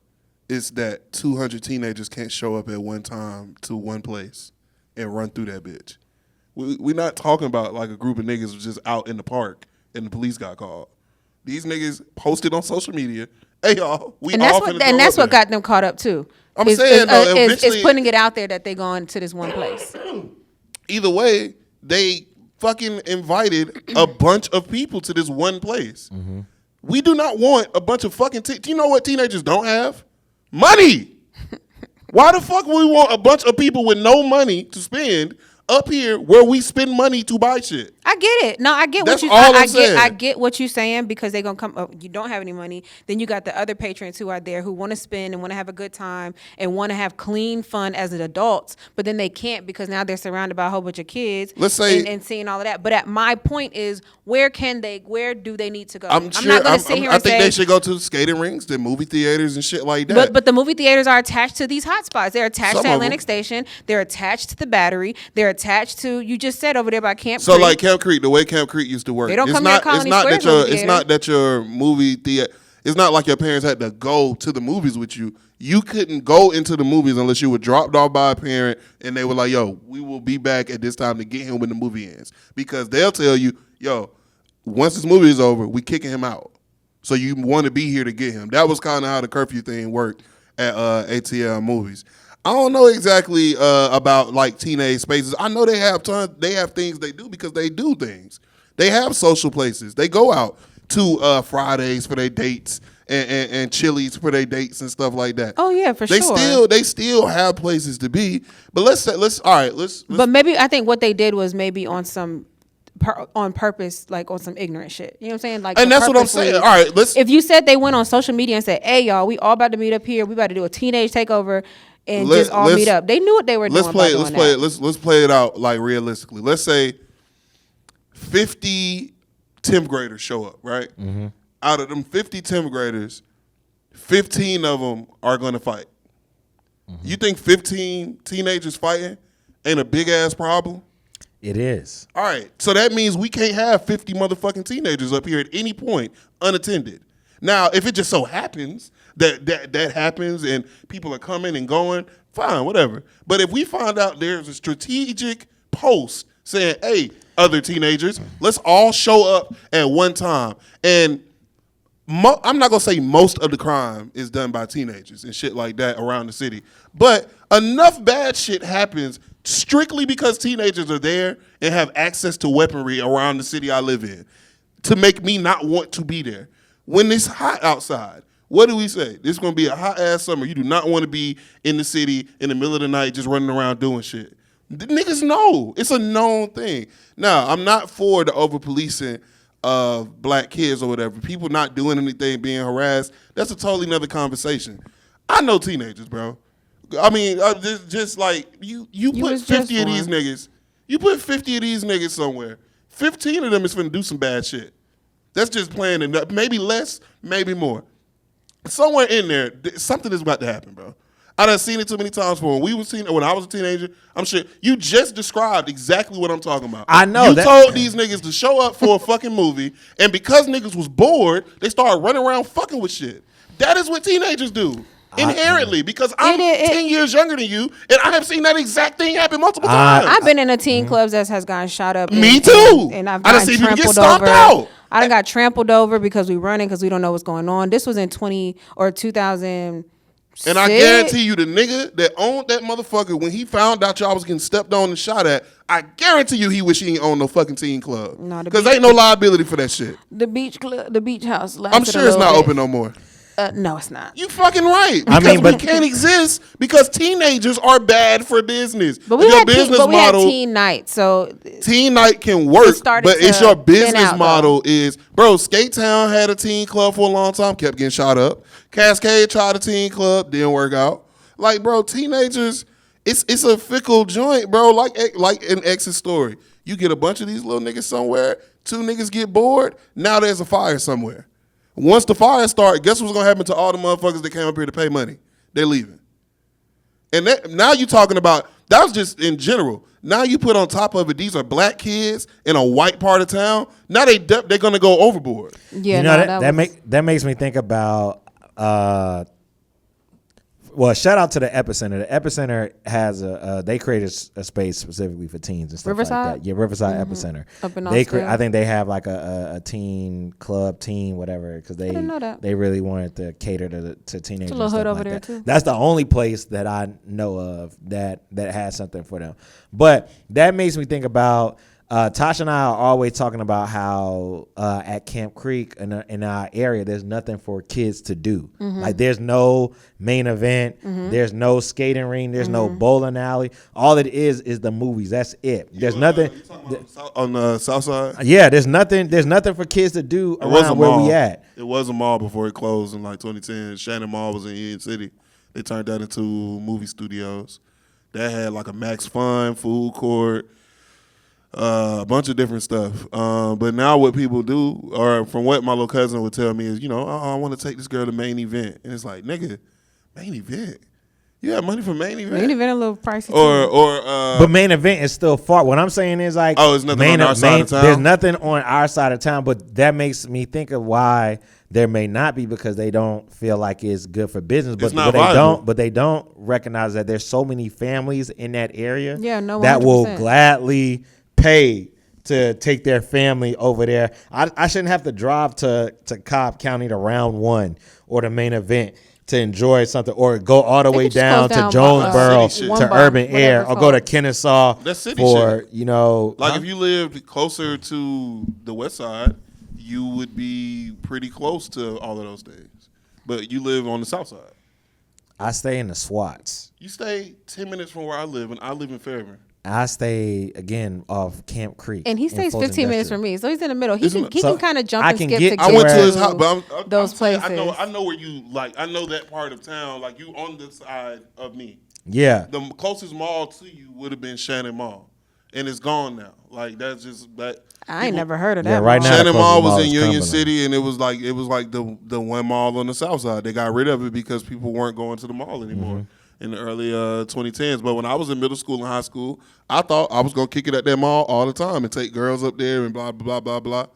It's that 200 teenagers can't show up at one time to one place and run through that bitch. We're not talking about like a group of niggas was just out in the park and the police got called. These niggas posted on social media, hey y'all, that's what got them caught up too. I'm saying though, it's putting it out there that they going to this one place. Either way, they fucking invited a bunch of people to this one place. Mm-hmm. We do not want a bunch of fucking. Do you know what teenagers don't have? Money. Why the fuck would we want a bunch of people with no money to spend up here where we spend money to buy shit? I get it. No, I get That's what you. all I'm I get. saying. I get what you're saying because they're gonna come. Oh, you don't have any money. Then you got the other patrons who are there who want to spend and want to have a good time and want to have clean fun as an adults, but then they can't because now they're surrounded by a whole bunch of kids. Let's say and seeing all of that. But at my point is, where do they need to go? I'm sure. not gonna sit here I and think say they should go to the skating rinks, the movie theaters, and shit like that. But the movie theaters are attached to these hotspots. They're attached Some to of Atlantic them. Station. They're attached to the Battery. They're attached to, you just said over there by Camp So Creek. like Camp Creek, the way Camp Creek used to work, They don't it's come near not. Colony It's not Square's that your. movie It's not that your movie theater. It's not like your parents had to go to the movies with you. You couldn't go into the movies unless you were dropped off by a parent and they were like, "Yo, we will be back at this time to get him when the movie ends," because they'll tell you, "Yo, once this movie is over, we kicking him out." So you want to be here to get him. That was kind of how the curfew thing worked at ATL movies. I don't know exactly about like teenage spaces. I know they have things they do because they do things. They have social places. They go out to Fridays for their dates and Chili's for their dates and stuff like that. Oh yeah, They still have places to be. But let's. But maybe I think what they did was maybe on some on purpose, like on some ignorant shit. You know what I'm saying? Like, and that's what I'm saying. All right, let's. If you said they went on social media and said, "Hey y'all, we all about to meet up here. We about to do a teenage takeover." And just all meet up. They knew what they were doing. Let's play it out like realistically. Let's say 50 10th graders show up, right? Mm-hmm. Out of them 50 10th graders, 15 of them are going to fight. Mm-hmm. You think 15 teenagers fighting ain't a big ass problem? It is. All right. So that means we can't have 50 motherfucking teenagers up here at any point unattended. Now, if it just so happens that happens and people are coming and going, fine, whatever. But if we find out there's a strategic post saying, hey, other teenagers, let's all show up at one time. And I'm not going to say most of the crime is done by teenagers and shit like that around the city. But enough bad shit happens strictly because teenagers are there and have access to weaponry around the city I live in to make me not want to be there. When it's hot outside, what do we say? This is going to be a hot-ass summer. You do not want to be in the city in the middle of the night just running around doing shit. The niggas know. It's a known thing. Now, I'm not for the over-policing of black kids or whatever. People not doing anything, being harassed. That's a totally another conversation. I know teenagers, bro. I mean, just like, you put 50 of these niggas. You put 50 of these niggas somewhere. 15 of them is finna do some bad shit. That's just playing enough. Maybe less, maybe more. Somewhere in there, something is about to happen, bro. I done seen it too many times before. When I was a teenager, I'm sure you just described exactly what I'm talking about. I know. You told these niggas to show up for a fucking movie, and because niggas was bored, they started running around fucking with shit. That is what teenagers do. Inherently, because I'm 10 years younger than you, and I have seen that exact thing happen multiple times. I've been in a teen clubs that has gotten shot up. Me too. And I've done gotten seen people get trampled stomped over. out. I done got trampled over because we running because we don't know what's going on. This was in 2000. And I guarantee you, the nigga that owned that motherfucker, when he found out y'all was getting stepped on and shot at, I guarantee you he wish he ain't owned no fucking teen club. No, because ain't no liability for that shit. The beach club, the beach house. I'm sure it's not open no more. No, it's not. You fucking right. Because we can't exist because teenagers are bad for business. But we had teen night, so teen night can work. But it's your business model is, bro. Skate Town had a teen club for a long time, kept getting shot up. Cascade tried a teen club, didn't work out. Like, bro, teenagers, it's a fickle joint, bro. Like in X's story, you get a bunch of these little niggas somewhere. 2 niggas get bored. Now there's a fire somewhere. Once the fire starts, guess what's gonna happen to all the motherfuckers that came up here to pay money? They're leaving. And now you talking about, that was just in general. Now you put on top of it, these are black kids in a white part of town. Now they're gonna go overboard. Yeah, you know, that makes me think about. Well, shout out to the Epicenter. The Epicenter has they created a space specifically for teens and stuff Riverside? like that. Yeah, Riverside Epicenter. Up in I think they have like a teen club, whatever, because they really wanted to cater to teenagers. It's a little hood over like there that. too. That's the only place that I know of that has something for them. But that makes me think about Tasha and I are always talking about how at Camp Creek in our area, there's nothing for kids to do. Like there's no main event, there's no skating ring, there's no bowling alley. All it is the movies. That's it. There's nothing You talking about on the south side. Yeah, there's nothing for kids to do around where we at. It was a mall before it closed in like 2010. Shannon Mall was in Union City. They turned that into movie studios. That had like a Max Fun, food court, a bunch of different stuff. But now what people do, or from what my little cousin would tell me is, I want to take this girl to main event. And it's like, nigga, main event? You have money for main event? Main event a little pricey. But main event is still far. What I'm saying is like, it's nothing on our side of town. There's nothing on our side of town, but that makes me think of why there may not be, because they don't feel like it's good for business. But they don't recognize that there's so many families in that area that will gladly pay to take their family over there. I shouldn't have to drive to Cobb County to Round 1 or the main event to enjoy something, or go all the way down to Jonesboro to Urban Air, or go to Kennesaw for, if you lived closer to the west side, you would be pretty close to all of those things. But you live on the south side. I stay in the SWATs. You stay 10 minutes from where I live, and I live in Fairburn. I stay, again, off Camp Creek. And he stays 15 minutes from me, so he's in the middle. He can kind of jump and skip to get I went to his house, but those places. I know where you, I know that part of town. Like, you on the side of me. Yeah. The closest mall to you would have been Shannon Mall. And it's gone now. Like, that's just that. I ain't never heard of that. Yeah, right now Shannon Mall was in Union City, and it was like the one mall on the south side. They got rid of it because people weren't going to the mall anymore in the early 2010s. But when I was in middle school and high school, I thought I was gonna kick it at that mall all the time and take girls up there and blah blah blah blah.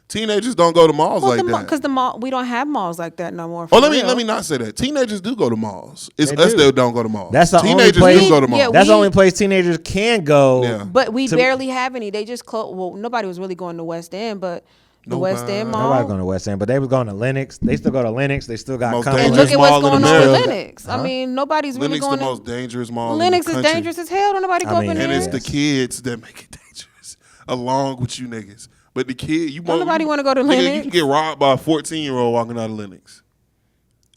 Teenagers don't go to malls like that because the mall, we don't have malls like that no more. Let me not say that. Teenagers do go to malls. It's us that don't go to malls. That's the teenagers only place. Do go to malls. Yeah, that's the only place teenagers can go. Yeah. But we barely have any. They just closed. Well, nobody was really going to West End, but the West End Mall. Nobody going to West End, but they was going to Lennox. They still go to Lennox. They still got And look at what's going on with Lennox. I mean, nobody's really going the most dangerous mall. Lennox in the is dangerous as hell. Don't nobody go up in there. And it's the kids that make it dangerous, along with you niggas. But the kid, nobody want to go to Lennox. You can get robbed by a 14-year-old walking out of Lennox.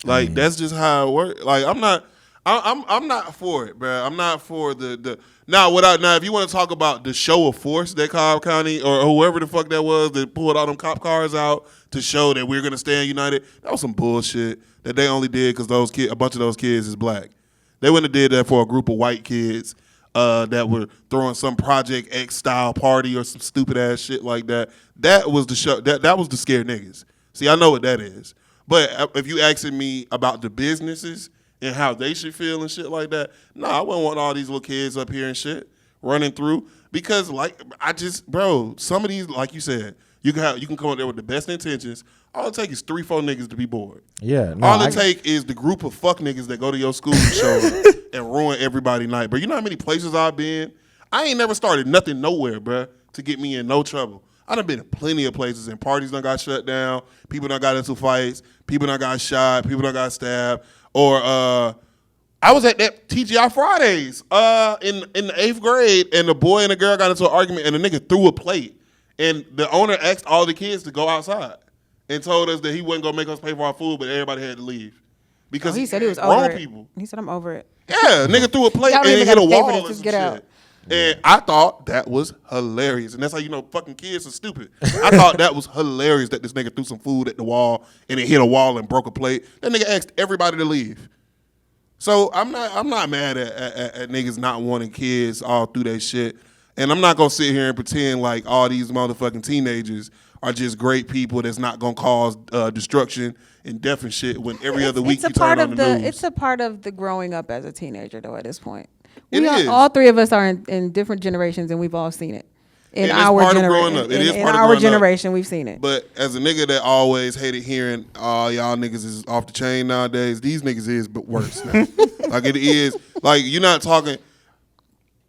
Like that's just how it works. Like I'm not for it, bro. I'm not for the now. If you want to talk about the show of force that Cobb County or whoever the fuck that was that pulled all them cop cars out to show that we're gonna stand united, that was some bullshit that they only did because a bunch of those kids is black. They wouldn't have did that for a group of white kids. That were throwing some Project X style party or some stupid ass shit like that. That was the show. That was the scare niggas. See, I know what that is. But if you asking me about the businesses and how they should feel and shit like that, I wouldn't want all these little kids up here and shit running through because some of these, like you said, you can come up there with the best intentions. All it takes is 3-4 niggas to be bored. Yeah. All it take is the group of fuck niggas that go to your school and show and ruin everybody's night. But you know how many places I've been? I ain't never started nothing nowhere, bruh, to get me in no trouble. I done been to plenty of places and parties done got shut down. People done got into fights. People done got shot. People done got stabbed. Or I was at that TGI Fridays in the 8th grade, and the boy and the girl got into an argument, and the nigga threw a plate. And the owner asked all the kids to go outside and told us that he wasn't going to make us pay for our food, but everybody had to leave. Because he said he was over it. People. He said, I'm over it. Yeah, nigga threw a plate and hit a wall and some get out. And I thought that was hilarious. And that's how you know fucking kids are stupid. I thought that was hilarious that this nigga threw some food at the wall and it hit a wall and broke a plate. That nigga asked everybody to leave. So I'm not mad at niggas not wanting kids all through that shit. And I'm not going to sit here and pretend like all these motherfucking teenagers are just great people that's not going to cause destruction and death and shit when every other week you turn on the news. It's a part of the growing up as a teenager, though, at this point. All three of us are in different generations, and we've all seen it. In our generation, we've seen it. But as a nigga that always hated hearing, y'all niggas is off the chain nowadays, these niggas is but worse now. Like it is, like you're not talking,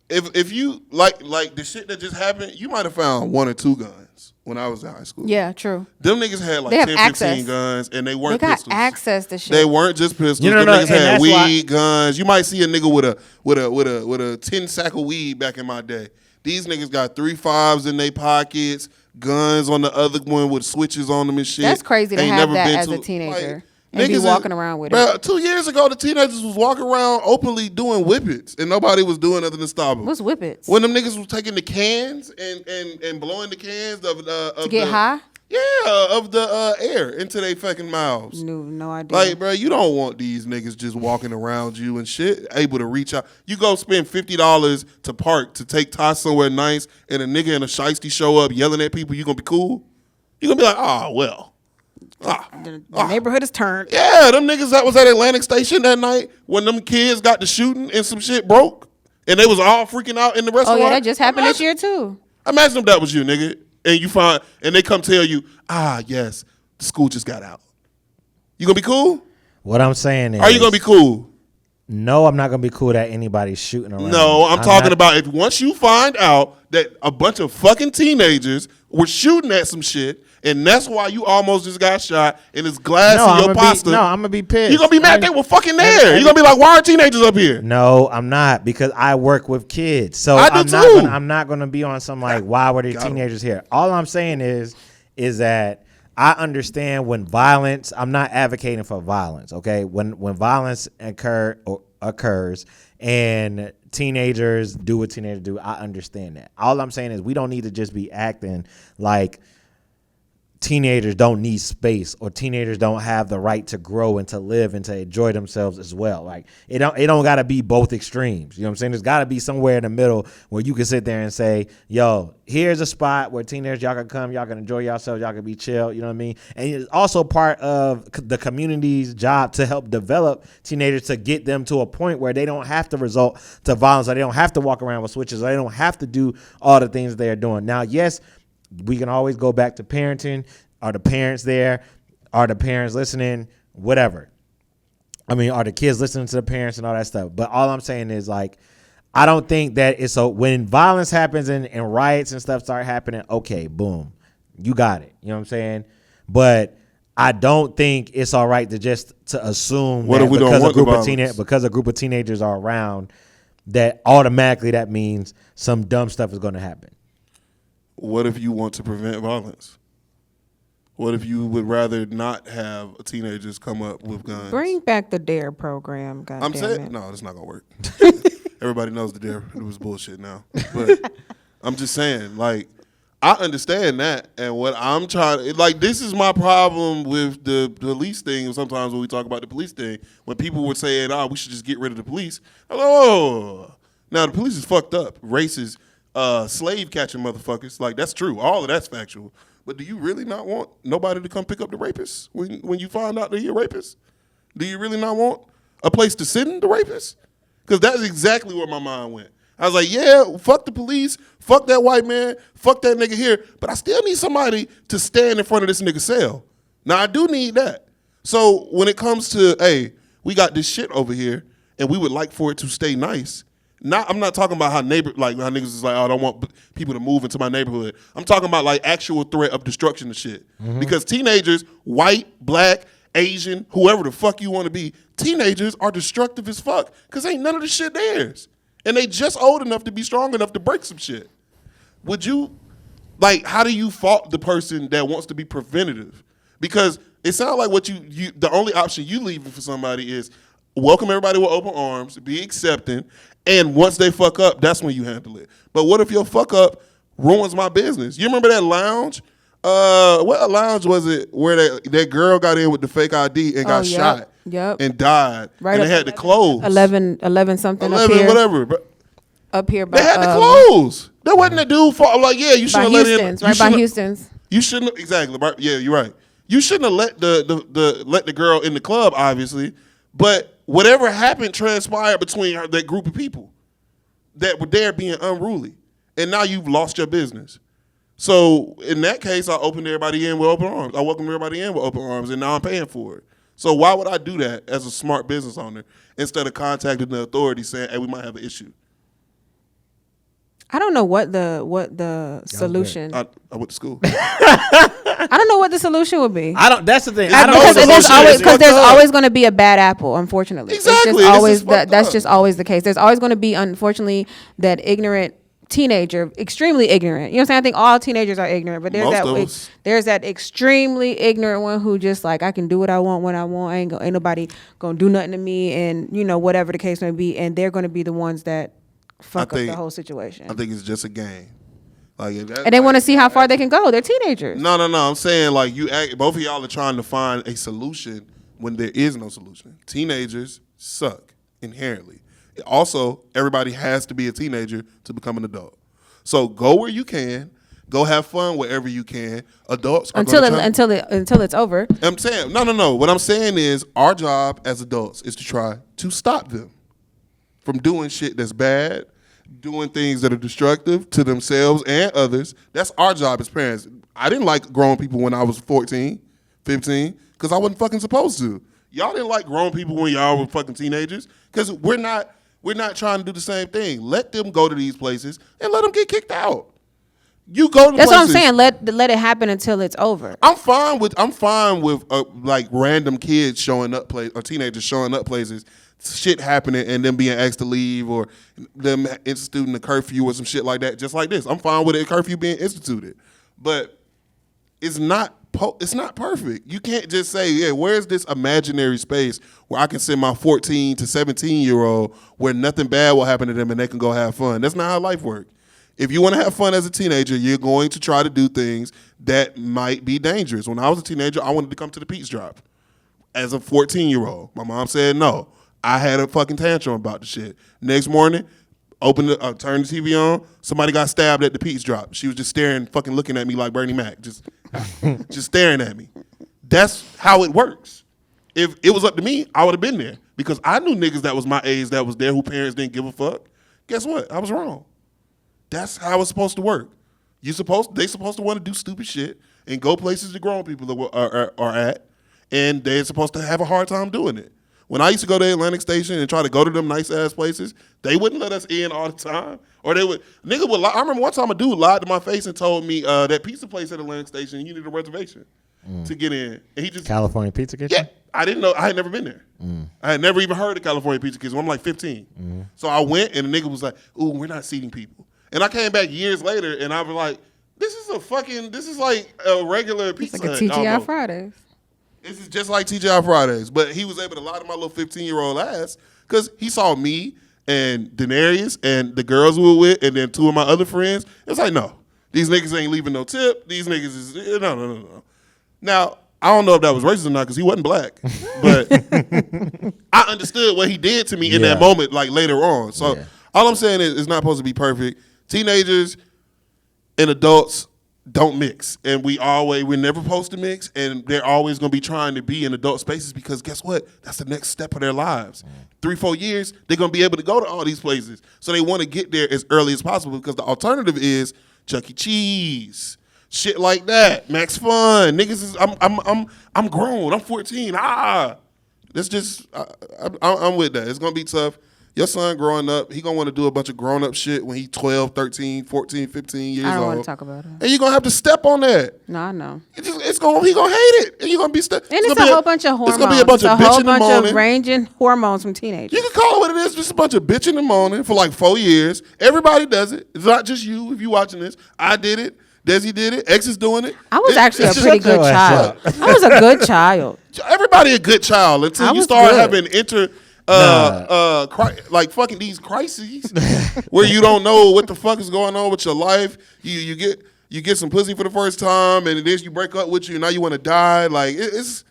if you, like the shit that just happened, you might have found 1 or 2 guns when I was in high school. Yeah, true. Them niggas had like 10, 15 guns, and they weren't pistols. They got access to shit. They weren't just pistols. Them niggas had weed, guns. You might see a nigga with a 10 sack of weed back in my day. These niggas got 3.5s in their pockets, guns on the other one with switches on them and shit. That's crazy to Ain't have never that been as to- a teenager. like, And be niggas walking around with bruh, it. 2 years ago, the teenagers was walking around openly doing whippets, and nobody was doing nothing to stop them. What's whippets? When them niggas was taking the cans and blowing the cans of To get high? Yeah, of the air into their fucking mouths. No idea. Like, bro, you don't want these niggas just walking around you and shit, able to reach out. You go spend $50 to park to take Ty somewhere nice, and a nigga in a shiesty show up yelling at people. You gonna be cool? You gonna be like, oh well. the neighborhood is turned. Yeah, them niggas that was at Atlantic Station that night when them kids got the shooting and some shit broke, and they was all freaking out in the Oh restaurant. yeah, that just happened this year too. Imagine if that was you, nigga, and you find and they come tell you, yes, the school just got out. You gonna be cool? What I'm saying is, Are you gonna be cool? No, I'm not gonna be cool that anybody's shooting around. No, I'm talking not- about if once you find out that a bunch of fucking teenagers were shooting at some shit, and that's why you almost just got shot, and it's glass in your pasta. I'm gonna be pissed. You gonna be mad they were fucking there. You gonna be like, why are teenagers up here? No, I'm not, because I work with kids. So I do too. I'm not gonna be on some like, why were there teenagers here? All I'm saying is that I understand when violence. I'm not advocating for violence. Okay, when violence occurs and teenagers do what teenagers do, I understand that. All I'm saying is we don't need to just be acting like teenagers don't need space, or teenagers don't have the right to grow and to live and to enjoy themselves as well. Like it don't got to be both extremes. You know what I'm saying? There's got to be somewhere in the middle where you can sit there and say, yo, here's a spot where teenagers, y'all can come, y'all can enjoy yourselves, y'all can be chill. You know what I mean? And it's also part of the community's job to help develop teenagers to get them to a point where they don't have to resort to violence, or they don't have to walk around with switches, or they don't have to do all the things they're doing. Now, yes, we can always go back to parenting. Are the parents there? Are the parents listening? Whatever. I mean, are the kids listening to the parents and all that stuff? But all I'm saying is, like, I don't think that it's so when violence happens and riots and stuff start happening, okay, boom, you got it. You know what I'm saying? But I don't think it's all right to assume What that if we don't want the violence? because a group of teenagers are around, that automatically that means some dumb stuff is going to happen. What if you want to prevent violence? What if you would rather not have teenagers come up with guns? Bring back the DARE program. God I'm damn saying, it. no, that's not gonna work. Everybody knows the DARE. It was bullshit now. But I'm just saying, like, I understand that, and what I'm trying, like, this is my problem with the police thing. Sometimes when we talk about the police thing, when people were saying, we should just get rid of the police. I'm like, oh, now the police is fucked up, racist, slave catching motherfuckers. Like, that's true. All of that's factual. But do you really not want nobody to come pick up the rapist when you find out that you're a rapist? Do you really not want a place to send the rapist? Because that's exactly where my mind went. I was like, yeah, fuck the police, fuck that white man, fuck that nigga here, but I still need somebody to stand in front of this nigga's cell. Now, I do need that. So when it comes to, hey, we got this shit over here, and we would like for it to stay nice. I'm not talking about how niggas is like, I don't want people to move into my neighborhood. I'm talking about like actual threat of destruction and shit. Mm-hmm. Because teenagers, white, black, Asian, whoever the fuck you want to be, teenagers are destructive as fuck because ain't none of the shit theirs. And they just old enough to be strong enough to break some shit. Would you, like, how do you fault the person that wants to be preventative? Because it sounds like what you the only option you leaving for somebody is welcome everybody with open arms, be accepting, and once they fuck up, that's when you handle it. But what if your fuck up ruins my business? You remember that lounge? What lounge was it where that girl got in with the fake ID and got shot and died, right, and they had to close. 11 something 11 up here. whatever. But up here by they had to close. That wasn't a dude for, I'm like, yeah, you shouldn't by have let Houston's, him. right by Houston's. You shouldn't exactly. Right, yeah, you're right. You shouldn't have let the girl in the club, obviously. But whatever happened transpired between that group of people that were there being unruly, and now you've lost your business. So in that case, I opened everybody in with open arms. I welcomed everybody in with open arms, and now I'm paying for it. So why would I do that as a smart business owner instead of contacting the authorities saying, hey, we might have an issue? I don't know what the solution. I went to school. I don't know what the solution would be. That's the thing. Because there's always going to be a bad apple, unfortunately. Exactly. It's just always that's just always the case. There's always going to be, unfortunately, that ignorant teenager, extremely ignorant. You know what I'm saying? I think all teenagers are ignorant, but there's that extremely ignorant one who just like, I can do what I want when I want. Ain't nobody gonna do nothing to me, and whatever the case may be, and they're gonna be the ones that fuck up the whole situation. I think it's just a game. Like, and they want to see how far they can go. They're teenagers. No. I'm saying like both of y'all are trying to find a solution when there is no solution. Teenagers suck inherently. Also, everybody has to be a teenager to become an adult. So go where you can. Go have fun wherever you can. Adults are until it's over. I'm saying no. What I'm saying is our job as adults is to try to stop them from doing shit that's bad, doing things that are destructive to themselves and others. That's our job as parents. I didn't like grown people when I was 14, 15, because I wasn't fucking supposed to. Y'all didn't like grown people when y'all were fucking teenagers, because we're not trying to do the same thing. Let them go to these places and let them get kicked out. You go to That's places. what I'm saying. Let it happen until it's over. I'm fine with like random kids showing up or teenagers showing up places, shit happening and them being asked to leave, or them instituting a curfew or some shit like that. Just like this, I'm fine with a curfew being instituted, but it's not perfect. You can't just say, yeah, where's this imaginary space where I can send my 14 to 17-year-old where nothing bad will happen to them and they can go have fun. That's not how life works. If you want to have fun as a teenager, you're going to try to do things that might be dangerous. When I was a teenager, I wanted to come to the Pete's Drop as a 14-year-old. My mom said no. I had a fucking tantrum about the shit. Next morning, turned the TV on. Somebody got stabbed at the Pete's Drop. She was just staring, fucking looking at me like Bernie Mac, just staring at me. That's how it works. If it was up to me, I would have been there, because I knew niggas that was my age that was there who parents didn't give a fuck. Guess what? I was wrong. That's how it's supposed to work. They supposed to want to do stupid shit and go places the grown people are at, and they're supposed to have a hard time doing it. When I used to go to Atlantic Station and try to go to them nice ass places, they wouldn't let us in all the time. Or they would, nigga would lie. I remember one time a dude lied to my face and told me that pizza place at Atlantic Station, you need a reservation to get in. And he just California Pizza Kitchen? Yeah. I didn't know. I had never been there. I had never even heard of California Pizza Kitchen. I'm like 15. So I went, and the nigga was like, ooh, we're not seating people. And I came back years later, and I was like, this is like a regular pizza. It's like a TGI Fridays. This is just like TGI Fridays. But he was able to lie to my little 15-year-old ass, because he saw me and Denarius and the girls we were with, and then two of my other friends. It's like, no, these niggas ain't leaving no tip. These niggas is, no. Now, I don't know if that was racist or not, because he wasn't black. But I understood what he did to me in that moment, like later on. So all I'm saying is it's not supposed to be perfect. Teenagers and adults don't mix. And we're never supposed to mix, and they're always going to be trying to be in adult spaces, because guess what? That's the next step of their lives. 3-4 years, they're going to be able to go to all these places. So they want to get there as early as possible, because the alternative is Chuck E. Cheese. Shit like that. Max Fun. Niggas is I'm grown. I'm 14. That's just I'm with that. It's gonna be tough. Your son growing up, he gonna want to do a bunch of grown up shit when he's 12, 13, 14, 15 years old. I don't want to talk about it. And you're gonna have to step on that. No, I know. He gonna hate it. And you're gonna be And it's a whole bunch of hormones. It's gonna be a bunch of bitching in the morning. Ranging hormones from teenagers. You can call it what it is, just a bunch of bitching in the morning for like 4 years. Everybody does it. It's not just you if you watching this. I did it. Desi did it. X is doing it. I was actually a pretty good child. I was a good child. Everybody a good child until you start having like fucking these crises where you don't know what the fuck is going on with your life. You get some pussy for the first time, and then you break up with you, and now you want to die. Like it's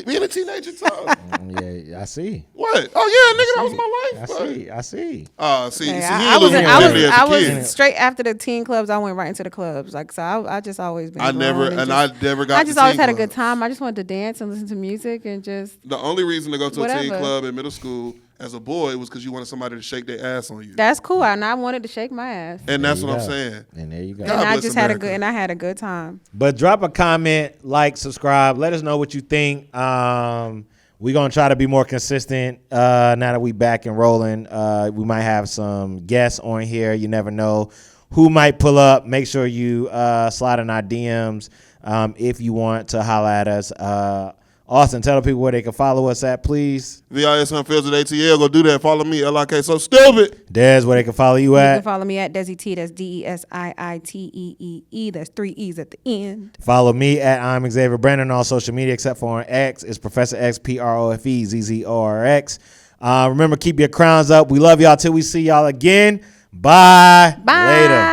being a teenager tough. Yeah, I see. What? Oh yeah, nigga, that was my life. I see. I was straight after the teen clubs. I went right into the clubs. Like, so I just always been. I never got. I just always had a good time. I just wanted to dance and listen to music and just. The only reason to go to a teen club in middle school as a boy was because you wanted somebody to shake their ass on you. That's cool, and I wanted to shake my ass. And that's what I'm saying. And there you go. And I just had a good time. But drop a comment, like, subscribe. Let us know what you think. We're going to try to be more consistent now that we back and rolling. We might have some guests on here. You never know who might pull up. Make sure you slide in our DMs if you want to holler at us. Austin, tell the people where they can follow us at, please. VIS Unfiltered ATL. Go do that. Follow me. LIK So Stupid. Des, where they can follow you You at. can follow me at DesiiTee. That's DesiiTee. That's 3 E's at the end. Follow me at I'm Xavier Brandon on all social media except for on X. It's Professor X PROFEZZORX. Remember, keep your crowns up. We love y'all till we see y'all again. Bye. Bye. Later.